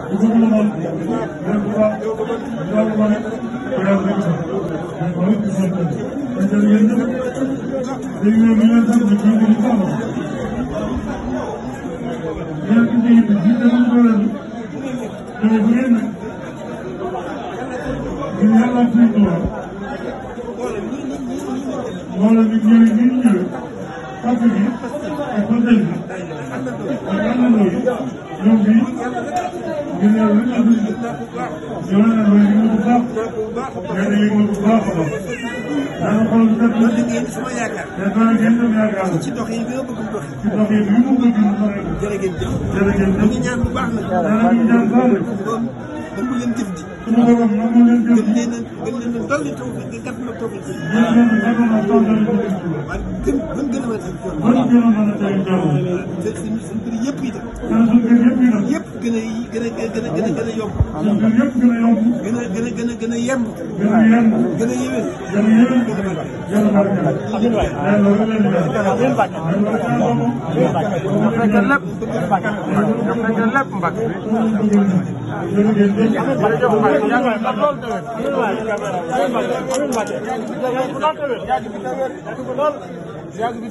bu ko mën a mën mais bu baax loolu ma ne yàlla rek sax mais ba lépp sant mais jërë ngeen jëf léegi ñoom ñu leen sant kii bi ñu taxaw yéen ci biir bi jiite nañ ko leen mais bu ngeen ne ñu yàlla suy tubaab wala nit ñi ñu ñëwee parce que ak côté bi ak àndandoo yi ñoom bii ñu ne lu ñu am ñoo leen doon yëngu bu baax ngeen di yëngu bu baax a baax dana xool dëkk loolu la ngeen sama yaakaar. te dana ngeen dem yaakaar ci dox yi nga bëgg dox yi. ci dox yi bi mu bëgg mu doxee ko. jërë ngeen jëf. jërë ngeen jëf ñu ñaan bu baax nag. danañu ñaan baax nag. loolu nangu leen jëf ji. suñu borom nangu leen jëf ji. gën leen a dolli taw bi gàtt na taw bi. gën leen a gàtt na taw bi. waaye gën a mën a teg coono. gën gën a mën a teg coono. te suñu mbir yëpp itam. suñu mbir yëpp itam. yëpp gën a yomb. suñu mbir yëpp gën a yomb. gën a yemb. gën a yemb. gën a yéwén. gën a yéwén. gën a barkeel. loolu leen di yàgg bi